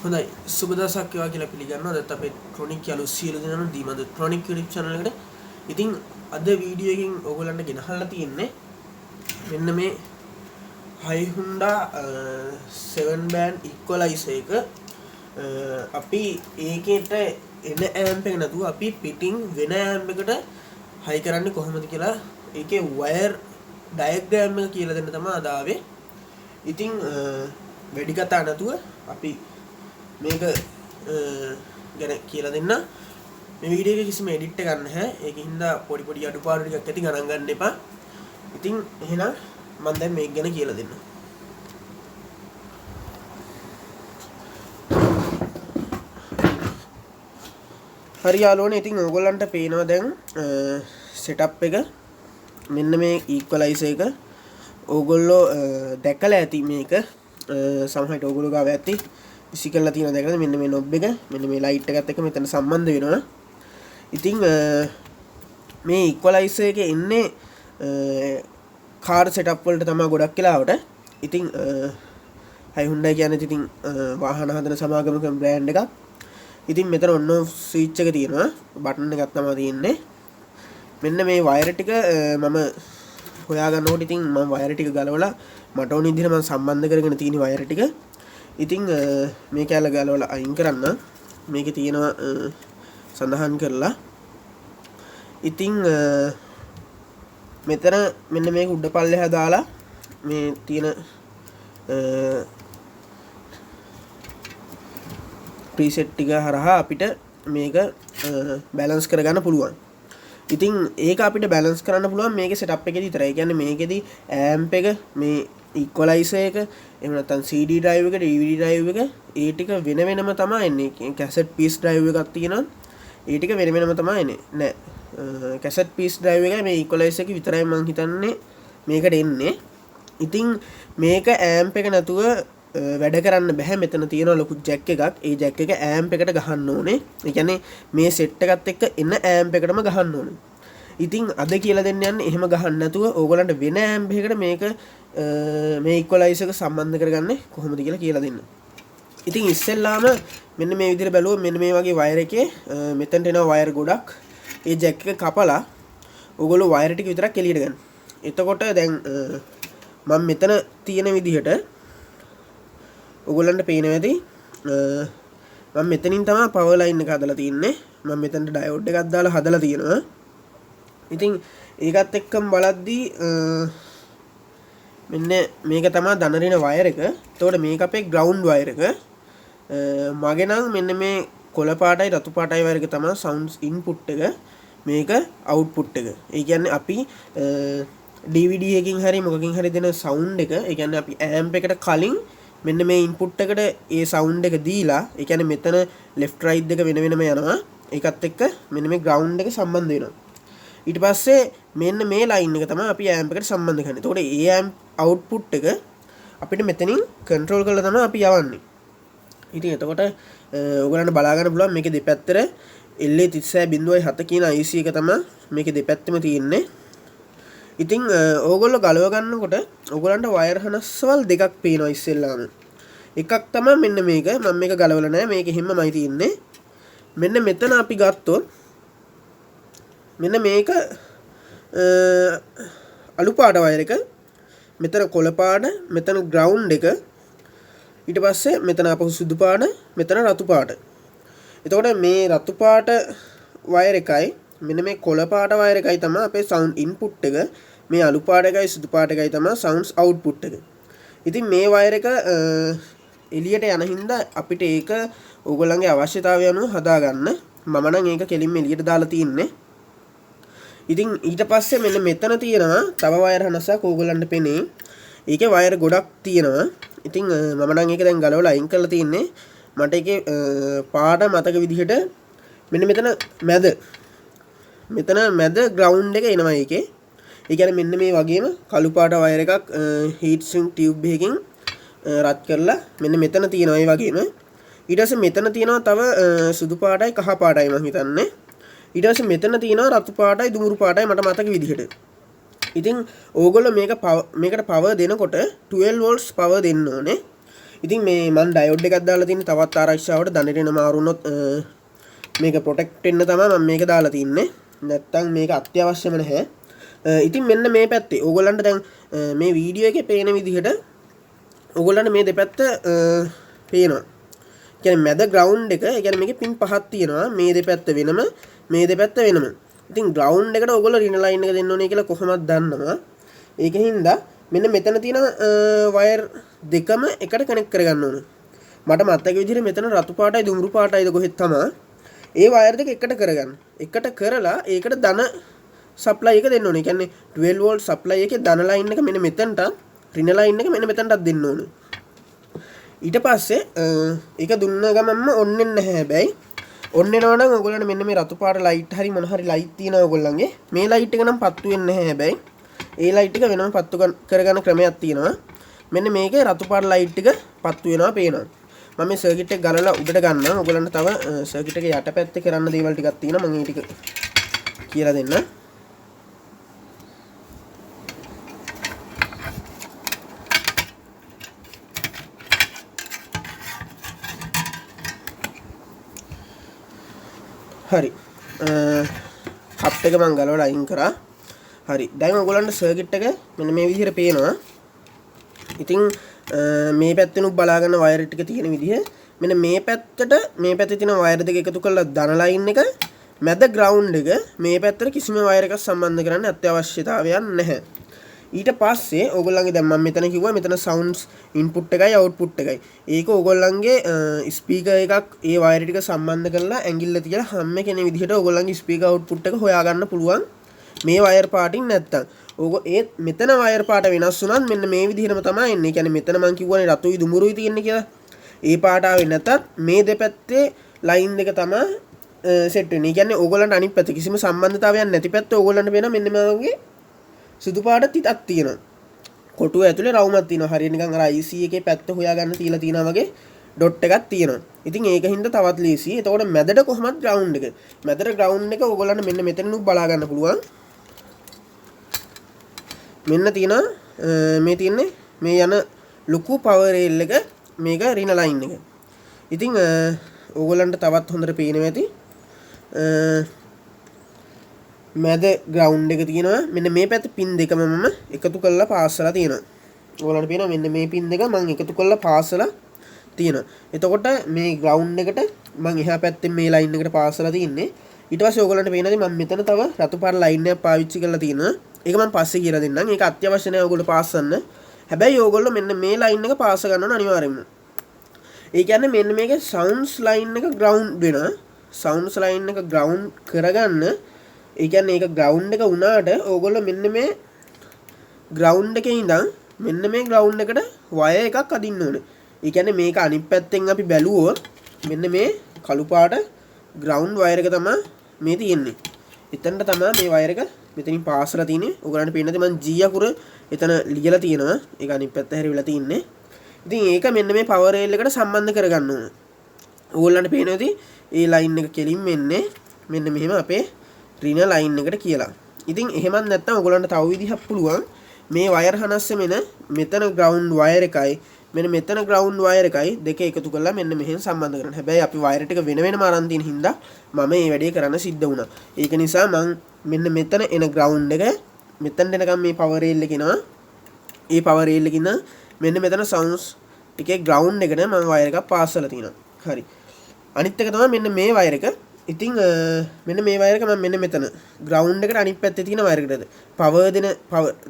හොඳයි සුබ දවසක් වේවා කියලා පිළිගන්නවා. අදත් අපේ ට්‍රොනික් යාළු සියලු දෙනාම දීමද ට්‍රොනික් YouTube channel එකට. ඉතින් අද වීඩියෝ එකකින් ඕගොල්ලන්ට ගෙනහල්ලා තියෙන්නේ මෙන්න මේ hyundai 7 band equalizer එක. අපි ඒකේට එන amp එක නැතුව අපි පිටින් වෙන amp එකට high කරන්නේ කොහොමද කියලා ඒකේ wire diagram එක කියලා දෙන්න තමයි අද ආවේ. ඉතින් වැඩි කතා නැතුව අපි මේක ගැන කියලා දෙන්න. මේ වීඩියෝ එක කිසිම එඩිට් එකක් නැහැ. ඒකින් හින්දා පොඩි අඩුපාඩු ටිකක් ඇති ගණන් ගන්න එපා. ඉතින් එහෙනම් මම දැන් මේක ගැන කියලා දෙන්නම්. හරි යාළුවනේ, ඉතින් ඕගොල්ලන්ට පේනවා දැන් setup එක. මෙන්න මේ equalizer එක. ඕගොල්ලෝ දැකලා ඇති මේක. සමහරවිට ඕගොල්ලෝ ගාව ඇති විසි කරලා තියෙන දැකලා මෙන්න මේ knob එක, මෙන්න මේ light එකත් එක්ක මෙතන සම්බන්ධ වෙනවා. ඉතින් මේ equalizer එකේ ඉන්නේ car setup වලට තමයි ගොඩක් වෙලාවට. ඉතින් hyundai කියන්නේ ඉතින් වාහන හදන සමාගමක brand එකක්. ඉතින් මෙතන on off switch එක තියෙනවා. බටන් එකක් තමයි තියෙන්නේ. මෙන්න මේ wire ටික මම හොයාගන්නකොට ඉතින් මම wire ටික ගලවලා මට ඕන විදිහට මම සම්බන්ධ කරගෙන තියෙන wire ටික. ඉතින් මේ කැල ගලවලා අයින් කරන්න. මේකේ තියෙනවා සඳහන් කරලා. ඉතින් මෙතන මෙන්න මේක උඩ පල්ලෙහා දාලා මේ තියෙන preset ටික හරහා අපිට මේක balance කරගන්න පුළුවන්. ඉතින් ඒක අපිට balance කරන්න පුළුවන් මේකේ setup එකේදී විතරයි. ඒ කියන්නේ මේකේදී amp එක, මේ equalizer එක, එහෙම නැත්නම් CD drive එක, DVD drive එක ඒ ටික වෙන වෙනම තමයි එන්නේ. cassette piece drive එකක් තියෙනවා. ඒ ටික වෙන වෙනම තමයි එන්නේ. නෑ cassette piece drive එකයි මේ equalizer එක විතරයි මම හිතන්නේ මේකට එන්නේ. ඉතින් මේක amp එක නැතුව වැඩ කරන්න බෑ. මෙතන තියෙන ලොකු jack එකක්. ඒ jack එක amp එකට ගහන්න ඕනේ. ඒ කියන්නේ මේ set එකත් එක්ක එන amp එකටම ගහන්න ඕනේ. ඉතින් අද කියලා දෙන්න යන්නේ එහෙම ගහන්න නැතුව ඕගොල්ලන්ට වෙන amp එකකට මේක මේ equalizer එක සම්බන්ධ කරගන්නේ කොහොමද කියලා දෙන්න. ඉතින් ඉස්සෙල්ලාම මෙන්න මේ විදිහට බැලුවොත් මෙන්න මේ වගේ wire එකේ මෙතනට එනවා wire ගොඩක්. ඒ jack එක කපලා ඕගොල්ලෝ wire ටික විතරක් එළියට ගන්න. එතකොට දැන් මම මෙතන තියෙන විදිහට ඔයගොල්ලන්ට පේනවා ඇති මම මෙතනින් තමයි power line එක හදලා තින්නේ. මම මෙතනට diode එකක් දාලා හදලා තියෙනවා. ඉතින් ඒකත් එක්කම බලද්දී මෙන්න මේක තමයි දනරින wire එක. එතකොට මේක අපේ ground wire එක. මගේ නම් මෙන්න මේ කොළ පාටයි රතු පාටයි wire එක තමයි sounds input එක. මේක output එක. ඒ කියන්නේ අපි DVD එකකින් හරි මොකකින් හරි දෙන sound එක, ඒ කියන්නේ අපි amp එකට කලින් මෙන්න මේ ඉන්පුට් එකට ඒ සවුන්ඩ් එක දීලා, ඒ කියන්නේ මෙතන left right දෙක වෙන වෙනම යනවා. ඒකත් එක්ක මෙන්න මේ ground එක සම්බන්ධ වෙනවා. ඊට පස්සේ මෙන්න මේ line එක තමයි අපි amp එකට සම්බන්ධ කරන්නේ. එතකොට ඒ amp output එක අපිට මෙතනින් control කරලා තමයි අපි යවන්නේ. ඉතින් එතකොට ඔයගොල්ලන්ට බලා ගන්න පුළුවන් මේකේ දෙපැත්තට LA36.7 කියන IC එක තමයි මේකේ දෙපැත්තෙම තියෙන්නේ. ඉතින් ඕගොල්ලෝ ගලව ගන්නකොට ඕගොල්ලන්ට වයර් හනස්වල් දෙකක් පේනවා ඉස්සෙල්ලාම. එකක් තමයි මෙන්න මේක. මම මේක ගලවලා නැහැ. මේක හිම්මමයි තියෙන්නේ. මෙන්න මෙතන අපි ගත්තොත් මෙන්න මේක අලු පාට වයර් එක. මෙතන කොළ පාට, මෙතන ground එක. ඊට පස්සේ මෙතන අපහු සුදු පාට, මෙතන රතු පාට. එතකොට මේ රතු පාට වයර් එකයි මෙන්න මේ කොළ පාට වයර් එකයි තමයි අපේ sound input එක. මේ අලු පාට එකයි සුදු පාට එකයි තමයි sounds output එක. ඉතින් මේ වයර් එක එළියට යන හින්දා අපිට ඒක ඕගොල්ලන්ගේ අවශ්‍යතාවය අනුව හදාගන්න. මම නම් ඒක කෙලින්ම එළියට දාලා තින්නේ. ඉතින් ඊට පස්සේ මෙන්න මෙතන තියෙනවා තව වයර් හනසක් ඕගොල්ලන්ට පෙනේ. ඒකේ වයර් ගොඩක් තියෙනවා. ඉතින් මම නම් ඒක දැන් ගලවලා අයින් කරලා තින්නේ. මට ඒකේ පාට මතක විදිහට මෙන්න මෙතන මැද ground එක එනවා ඒකේ. ඒ කියන්නේ මෙන්න මේ වගේම කළු පාට වයර් එකක් heat sink tube එකකින් රත් කරලා මෙන්න මෙතන තියෙනවා ඒ වගේම. ඊට පස්සේ මෙතන තියෙනවා තව සුදු පාටයි කහ පාටයි මම හිතන්නේ. ඊට පස්සේ මෙතන තියෙනවා රතු පාටයි දුමුරු පාටයි මට මතක විදිහට. ඉතින් ඕගොල්ලෝ මේකට power දෙනකොට 12 volts power දෙන්න ඕනේ. ඉතින් මේ මම ඩයෝඩ් එකක් දාලා තියෙන්නේ තවත් ආරක්ෂාවට දණරේන මාරු වුණොත් මේක ප්‍රොටෙක්ට් වෙන්න තමයි මම මේක දාලා තින්නේ. නැත්තම් මේක අත්‍යවශ්‍යම නැහැ. ඉතින් මෙන්න මේ පැත්තේ ඕගොල්ලන්ට දැන් මේ වීඩියෝ එකේ පේන විදිහට ඕගොල්ලන්ට මේ දෙපැත්ත පේනවා. කියන්නේ මැද ග්‍රවුන්ඩ් එක, ඒ කියන්නේ මේකේ පින් පහක් තියෙනවා. මේ දෙපැත්ත වෙනම, මේ දෙපැත්ත වෙනම. ඉතින් ග්‍රවුන්ඩ් එකට ඕගොල්ලෝ රින ලයින් එක දෙන්න ඕනේ කියලා කොහොමද දන්නවා. ඒකින්ද මෙන්න මෙතන තියෙන වයර් දෙකම එකට කනෙක්ට් කරගන්න ඕනේ. මට මතක විදිහට මෙතන රතු පාටයි දුඹුරු පාටයිද කොහෙද තමයි ඒ වයර් දෙක එකට කරගන්න. එකට කරලා ඒකට ධන සප්ලයි එක දෙන්න ඕනේ. ඒ කියන්නේ 12 වෝල්ට් සප්ලයි එකේ ධන ලයින් එක මෙන්න මෙතනට, රින ලයින් එක මෙන්න මෙතනටත් දෙන්න ඕනේ. ඊට පස්සේ ඒක දුන්න ගමන්ම ඔන් වෙන්නේ නැහැ. හැබැයි ඔන් වෙනවා නම් ඔයගොල්ලන්ට මෙන්න මේ රතු පාට ලයිට් හරි මොන හරි ලයිට් තියෙනවා ඔයගොල්ලන්ගේ. මේ ලයිට් එක නම් පත්තු වෙන්නේ නැහැ. හැබැයි ඒ ලයිට් එක වෙනම පත්තු කරගන්න ක්‍රමයක් තියෙනවා. මෙන්න මේකේ රතු පාට ලයිට් එක පත්තු වෙනවා පේනවා. මම මේ සර්කිට් එක ගලලා උඩට ගන්නවා. ඔයගොල්ලන්ට තව සර්කිට් එකේ යටපැත්තේ කරන්න දේවල් ටිකක් තියෙනවා. මම ඒ ටික කියලා දෙන්න. හරි. කප් එක මම ගලවලා අයින් කරා. හරි. දැන් ඔයගොල්ලන්ට සර්කිට් එක මෙන්න මේ විදිහට පේනවා. ඉතින් මේ පැත්තෙනුත් බලා ගන්න වයර් ටික තියෙන විදිහ මෙන්න මේ පැත්තේ තියෙන වයර් දෙක එකතු කරලා ධන ලයින් එක මැද ග්‍රවුන්ඩ් එක මේ පැත්තට කිසිම වයර් එකක් සම්බන්ධ කරන්න අත්‍යවශ්‍යතාවයක් නැහැ. ඊට පස්සේ ඕගොල්ලන්ගේ දැන් මම මෙතන කිව්වා මෙතන සවුන්ඩ්ස් ඉන්පුට් එකයි අවුට්පුට් එකයි. ඒක ඕගොල්ලන්ගේ ස්පීකර් එකක් ඒ වයර් ටික සම්බන්ධ කරලා ඇඟිල්ල තියලා හැම කෙනෙක් විදිහට ඕගොල්ලන්ගේ ස්පීකර් අවුට්පුට් එක හොයාගන්න පුළුවන් මේ වයර් පාටින් නැත්තම්. ඒත් මෙතන වයර් පාට වෙනස් වුණත් මෙන්න මේ විදිහටම තමයි එන්නේ. ඒ කියන්නේ මෙතන මම කිව්වනේ රතුයි දුඹුරුයි තියෙන්නේ කියලා. ඒ පාට ආවේ නැතත් මේ දෙපැත්තේ ලයින් දෙක තමයි සෙට් වෙන්නේ. ඒ කියන්නේ ඕගොල්ලන්ට අනිත් පැත්ත කිසිම සම්බන්ධතාවයක් නැති පැත්ත ඕගොල්ලන්ට වෙන මෙන්න මේ වගේ සුදු පාට තිතක් තියෙනවා. කොටුව ඇතුලේ රවුමක් තියෙනවා. හරියට නිකන් අර IC එකේ පැත්ත හොයාගන්න තියලා තියෙනවා වගේ ඩොට් එකක් තියෙනවා. ඉතින් ඒකින්ද තවත් ලේසි. එතකොට මැදට කොහොමද ග්‍රවුන්ඩ් එක? මැදට ග්‍රවුන්ඩ් එක ඕගොල්ලන්ට මෙන්න මෙතනිනුත් බලා ගන්න පුළුවන්. මෙන්න තියෙනවා මේ තියෙන්නේ මේ යන ලොකු පවර් රේල් එක මේක රින ලයින් එක. ඉතින් ඕගොල්ලන්ට තවත් හොඳට පේනවා ඇති. මැද ග්‍රවුන්ඩ් එක තියෙනවා. මෙන්න මේ පැත්තේ පින් දෙකම මම එකතු කරලා පාස්සලා තියෙනවා. ඕගොල්ලන්ට පේනවා මෙන්න මේ පින් දෙක මම එකතු කරලා පාස්සලා තියෙනවා. එතකොට මේ ග්‍රවුන්ඩ් එකට මම එහා පැත්තෙන් මේ ලයින් එකට පාස්සලා තින්නේ. ඊට පස්සේ ඕගොල්ලන්ට පේනවාද මම මෙතන තව රතු පාට ලයින් එකක් පාවිච්චි කරලා තියෙනවා. ඒක මම පස්සේ කියලා දෙන්නම්. ඒක අත්‍යවශ්‍ය නැහැ ඕගොල්ලෝ පාස්සන්න. හැබැයි ඕගොල්ලෝ මෙන්න මේ ලයින් එක පාස ගන්න ඕන අනිවාර්යයෙන්ම. ඒ කියන්නේ මෙන්න මේකේ සවුන්ඩ්ස් ලයින් එක ග්‍රවුන්ඩ් වෙනවා. සවුන්ඩ්ස් ලයින් එක ග්‍රවුන්ඩ් කරගන්න. ඒ කියන්නේ ඒක ග්‍රවුන්ඩ් එක වුණාට ඕගොල්ලෝ මෙන්න මේ ග්‍රවුන්ඩ් එකේ ඉඳන් මෙන්න මේ ග්‍රවුන්ඩ් එකට වයර් එකක් අදින්න ඕනේ. ඒ කියන්නේ මේක අනිත් පැත්තෙන් අපි බැලුවොත් මෙන්න මේ කළු පාට ග්‍රවුන්ඩ් වයර් එක තමයි මේ තියෙන්නේ. එතනට තමයි මේ වයර් එක මෙතනින් පාස්සලා තියෙන්නේ. ඔයගලන්ට පේනද මම G අකුර එතන ලියලා තියෙනවා. ඒක අනිත් පැත්ත හැරිවිලා තින්නේ. ඉතින් ඒක මෙන්න මේ පවර් රේල් එකට සම්බන්ධ කරගන්න ඕන. ඕගොල්ලන්ට පේනවාද ඒ ලයින් එක කෙලින් මෙන්නේ මෙන්න මෙහෙම අපේ රින ලයින් එකට කියලා. ඉතින් එහෙමත් නැත්නම් ඔයගොල්ලන්ට තව විදිහක් පුළුවන්. මේ වයර් හනස්සේ මෙතන ග්‍රවුන්ඩ් වයර් එකයි මෙන්න මෙතන ග්‍රවුන්ඩ් වයර් එකයි දෙක එකතු කරලා මෙන්න මෙහෙන් සම්බන්ධ කරන්න. හැබැයි අපි වයර් ටික වෙන වෙනම අරන් තියෙන හින්දා මම මේ වැඩේ කරන්න සිද්ධ වුණා. ඒක නිසා මම මෙන්න මෙතන එන ග්‍රවුන්ඩ් එක මෙතන එනකම් මේ පවර් රේල් එක එනවා. ඒ පවර් රේල් එක ඉන්න මෙන්න මෙතන සවුන්ඩ්ස් එකේ ග්‍රවුන්ඩ් එකට මම වයර් එකක් පාස්සලා තියෙනවා. හරි. අනිත් එක තමයි මෙන්න මේ වයර් එක. ඉතින් මෙන්න මේ වයර් එක මම මෙන්න මෙතන ග්‍රවුන්ඩ් එකට අනිත් පැත්තේ තියෙන වයර් එකටද පවර් දෙන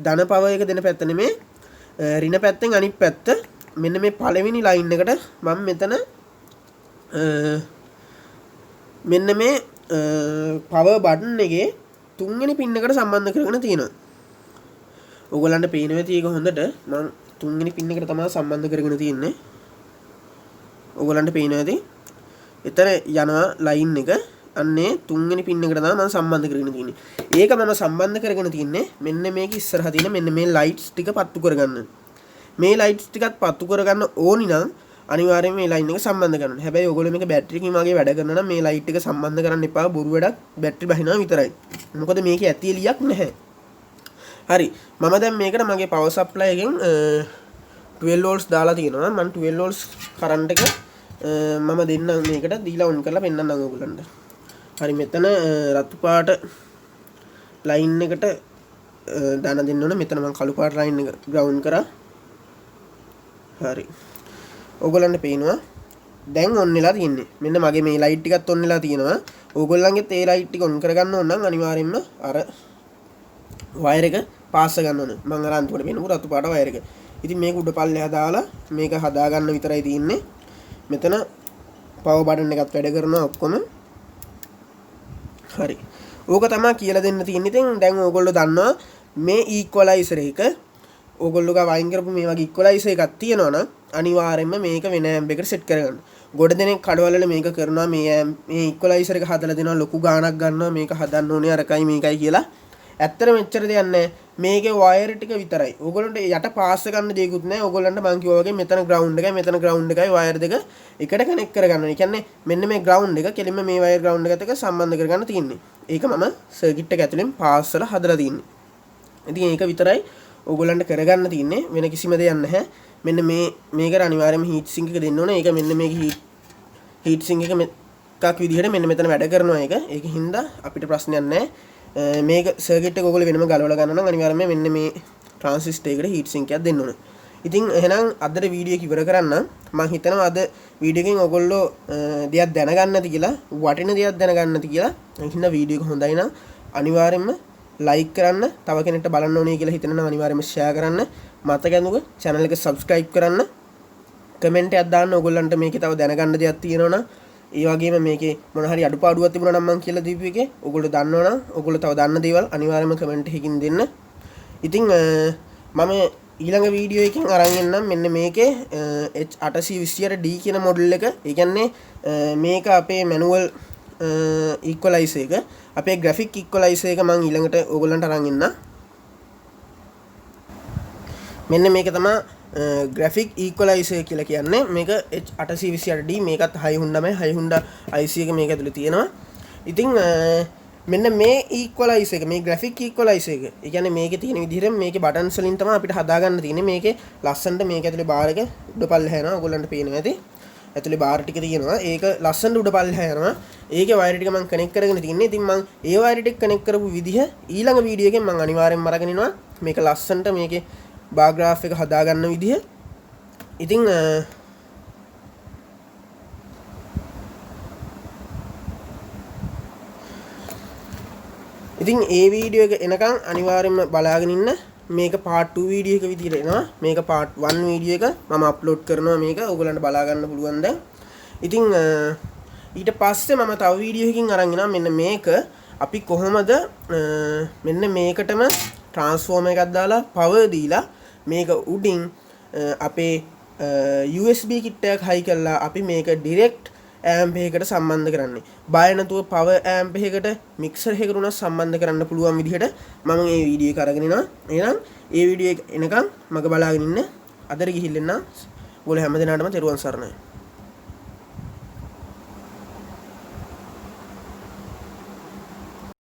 ධන පවර් එක දෙන පැත්ත නෙමේ රින පැත්තෙන් අනිත් පැත්ත මෙන්න මේ පළවෙනි ලයින් එකට මම මෙතන මෙන්න මේ පවර් බටන් එකේ තුන්වෙනි පින් එකට සම්බන්ධ කරගෙන තියෙනවා. ඕගොල්ලන්ට පේනවා ඇති ඒක හොඳට මම තුන්වෙනි පින් එකට තමයි සම්බන්ධ කරගෙන තියෙන්නේ. ඕගොල්ලන්ට පේනවා ඇති එතන යනවා ලයින් එක අන්නේ තුන්වෙනි පින් එකට තමයි මම සම්බන්ධ කරගෙන තියෙන්නේ. ඒක මම සම්බන්ධ කරගෙන තින්නේ මෙන්න මේක ඉස්සරහා තියෙන මෙන්න මේ ලයිට්ස් ටික පත්තු කරගන්න. මේ ලයිට්ස් ටිකත් පත්තු කරගන්න ඕනි නම් අනිවාර්යයෙන් මේ ලයින් එක සම්බන්ධ කරන්න. හැබැයි ඔයගොල්ලෝ මේක බැටරි එකකින් වගේ වැඩ කරන නම් මේ ලයිට් එක සම්බන්ධ කරන්න එපා. බොරු වැඩක් බැටරි බහිනවා විතරයි. මොකද මේකේ ඇති එලියක් නැහැ. හරි. මම දැන් මේකට මගේ පවර් සප්ලයි එකෙන් 12 volts දාලා තියෙනවා. මම 12 volts කරන්ට් එක මම දෙන්නම් මේකට දීලා ඔන් කරලා පෙන්නන්නම් ඔයගොල්ලන්ට. හරි මෙතන රතු පාට ලයින් එකට දාන දෙන්න ඕන. මෙතන මම කළු පාට ලයින් එක ග්‍රවුන්ඩ් කරා. හරි. ඔයගොල්ලන්ට පේනවා දැන් ඔන් වෙලා තියෙන්නේ. මෙන්න මගේ මේ ලයිට් ටිකත් ඔන් වෙලා තියෙනවා. ඕගොල්ලන්ගෙත් ඒ ලයිට් ටික ඔන් කරගන්න ඕන නම් අනිවාර්යෙන්ම අර වයර් එක පාස් ගන්න ඕන. මම අර අන්තිමට පෙන්නපු රතු පාට වයර් එක. ඉතින් මේක උඩ පල්ලෙහා දාලා මේක හදා ගන්න විතරයි තියෙන්නේ. මෙතන පවර් බටන් එකත් වැඩ කරනවා ඔක්කොම. හරි. ඕක තමයි කියලා දෙන්න තියෙන්නේ. ඉතින් දැන් ඕගොල්ලෝ දන්නවා මේ ඉක්වලයිසර් එක ඕගොල්ලෝ ගා වයින් කරපු මේ වගේ ඉක්වලයිසර් එකක් තියෙනවා නම් අනිවාර්යෙන්ම මේක වෙන ඇම්ප් එකකට සෙට් කරගන්න. ගොඩ දෙනෙක් කඩවල මේක කරනවා මේ ඉක්වලයිසර් එක හදලා දෙනවා ලොකු ගාණක් ගන්නවා මේක හදන්න ඕනේ අරකයි මේකයි කියලා. ඇත්තට මෙච්චර දෙයක් නැහැ. මේකේ වයර් ටික විතරයි. ඕගොල්ලන්ට යට පාස් ගන්න දෙයක්වත් නැහැ. ඕගොල්ලන්ට මම කිව්වා වගේ මෙතන ග්‍රවුන්ඩ් එකයි මෙතන ග්‍රවුන්ඩ් එකයි වයර් දෙක එකට කනෙක්ට් කරගන්න ඕනේ. කියන්නේ මෙන්න මේ ග්‍රවුන්ඩ් එක කෙලින්ම මේ වයර් ග්‍රවුන්ඩ් එකත් එක්ක සම්බන්ධ කරගන්න තියෙන්නේ. ඒක මම සර්කිට් එක ඇතුලෙන් පාස් කරලා හදලා තියෙන්නේ. ඉතින් ඒක විතරයි ඕගොල්ලන්ට කරගන්න තියෙන්නේ. වෙන කිසිම දෙයක් නැහැ. මෙන්න මේකට අනිවාර්යයෙන්ම හීට් සිංක් එක දෙන්න ඕනේ. ඒක මෙන්න මේක හීට් සිංක් එක එකක් විදිහට මෙන්න මෙතන වැඩ කරනවා ඒක. ඒක හින්දා අපිට ප්‍රශ්නයක් නැහැ. මේක සර්කිට් එක ඔයගොල්ලෝ වෙනම ගලවලා ගන්න නම් අනිවාර්යයෙන්ම මෙන්න මේ ට්‍රාන්සිස්ටර් එකට හීට් සිංක් එකක් දෙන්න ඕනේ. ඉතින් එහෙනම් අදට වීඩියෝ එක ඉවර කරන්න. මම හිතනවා අද වීඩියෝ එකෙන් ඔයගොල්ලෝ දෙයක් දැනගන්න ඇති කියලා, වටින දෙයක් දැනගන්න ඇති කියලා. හින්න වීඩියෝ එක හොඳයි නම් අනිවාර්යයෙන්ම ලයික් කරන්න, තව කෙනෙක්ට බලන්න ඕනේ කියලා හිතනවා අනිවාර්යයෙන්ම ෂෙයා කරන්න, මතක ඇඳුක channel එක subscribe කරන්න, කමෙන්ට් එකක් දාන්න ඔයගොල්ලන්ට මේකේ තව දැනගන්න දෙයක් තියෙනවා නම්, ඒ වගේම මේකේ මොන හරි අඩුපාඩුවක් තිබුණා නම් මම කියලා දීපු එකේ ඔයගොල්ලෝ දන්නවනම් ඔයගොල්ලෝ තව දන්න දේවල් අනිවාර්යයෙන්ම කමෙන්ට් එකකින් දෙන්න. ඉතින් මම ඊළඟ වීඩියෝ එකකින් අරන් එන්නම් මෙන්න මේකේ H820D කියන මොඩල් එක. ඒ කියන්නේ මේක අපේ මැනුවල් ඉක්වලයිසර් එක, අපේ ග්‍රැෆික් ඉක්වලයිසර් එක මම ඊළඟට ඕගොල්ලන්ට අරන් එන්නම්. මෙන්න මේක තමයි ග්‍රැෆික් ඉක්වලයිසර් කියලා කියන්නේ. මේක H820D මේකත් hyundai IC එක මේක ඇතුලේ තියෙනවා. ඉතින් මෙන්න මේ ඉක්වලයිසර් එක, මේ ග්‍රැෆික් ඉක්වලයිසර් එක. ඒ කියන්නේ මේකේ තියෙන විදිහට මේකේ බටන්ස් වලින් තමයි අපිට හදාගන්න තියෙන්නේ. මේකේ ලස්සනට මේක ඇතුලේ බාර් එක උඩ පල්ලෙහා යනවා. ඔයගොල්ලන්ට පේනවා ඇති. ඇතුලේ බාර් ටික තියෙනවා. ඒක ලස්සනට උඩ පල්ලෙහා යනවා. ඒකේ වයර් ටික මම කනෙක්ට් කරගෙන තින්නේ. ඉතින් මම ඒ වයර් ටික කනෙක්ට් කරපු විදිහ ඊළඟ වීඩියෝ එකෙන් මම අනිවාර්යෙන්ම අරගෙන එනවා. මේක ලස්සනට මේකේ බාර් ග්‍රාෆ් එක හදාගන්න විදිහ. ඉතින් ඒ වීඩියෝ එක එනකන් අනිවාර්යෙන්ම බලාගෙන ඉන්න. මේක part 2 වීඩියෝ එක විදිහට එනවා. මේක part 1 වීඩියෝ එක මම අප්ලෝඩ් කරනවා. මේක ඔයගලන්ට බලා ගන්න පුළුවන් දැන්. ඉතින් ඊට පස්සේ මම තව වීඩියෝ එකකින් අරන් එනවා. මෙන්න මේක අපි කොහොමද මෙන්න මේකටම ට්‍රාන්ස්ෆෝමර් එකක් දාලා පවර් දීලා මේක උඩින් අපේ USB කිට් එකක් හයි කරලා අපි මේක ඩිරෙක්ට් ඇම්ප් එකකට සම්බන්ධ කරන්නේ. බය නැතුව පවර් ඇම්ප් එකකට මික්සර් එකකට උනත් සම්බන්ධ කරන්න පුළුවන් විදිහට මම මේ වීඩියෝ එක අරගෙන එනවා. එහෙනම් මේ වීඩියෝ එක එනකන් මග බලාගෙන ඉන්න. අදට ගිහිල්ලා එන්න. ඔයගොල්ලෝ හැමදෙනාටම තෙරුවන් සරණයි.